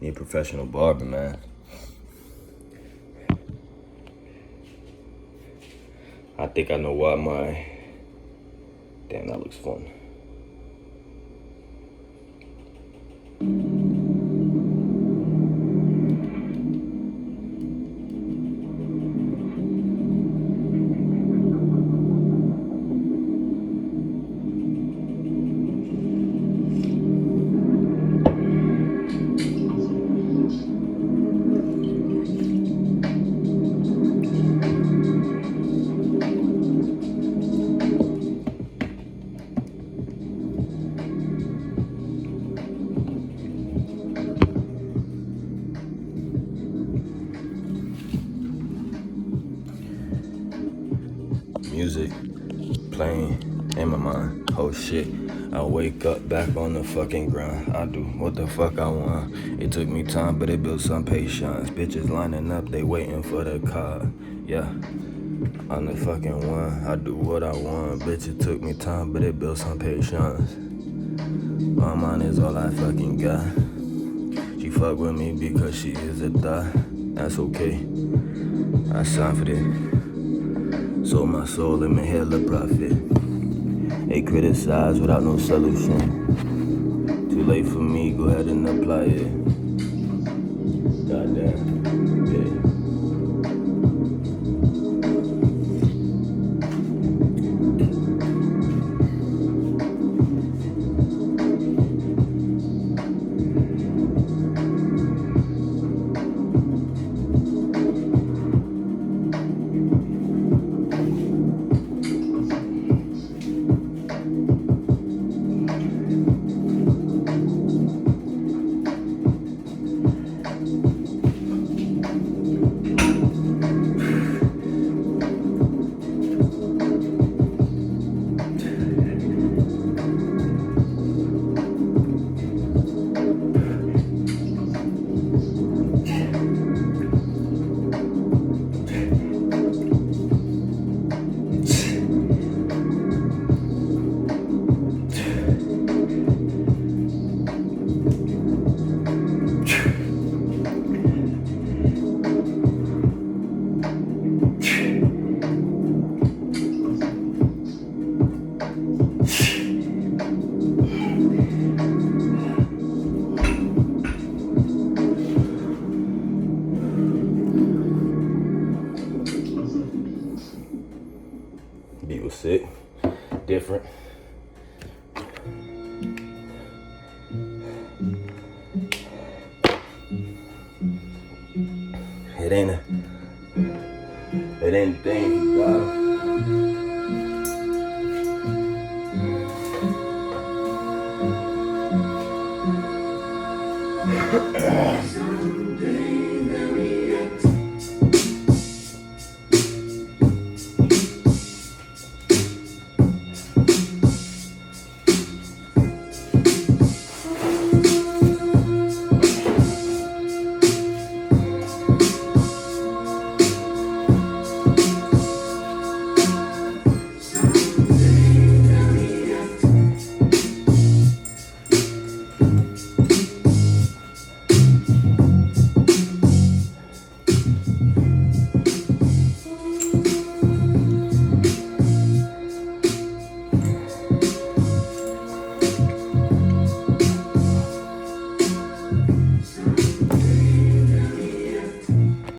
Need a professional barber, man. I think I know why my... Damn, that looks fun. Music playing in my mind. Oh shit, I wake up back on the fucking grind. I do what the fuck I want. It took me time, but it built some patience. Bitches lining up, they waiting for the car. Yeah, I'm the fucking one. I do what I want. Bitch, it took me time, but it built some patience. My mind is all I fucking got. She fuck with me because she is a thot. That's okay. I signed for this. Sold my soul and made hella profit. They criticize without no solution. Too late for me, go ahead and apply it. Goddamn, yeah. Beat was sick, different. It ain't a thing you got.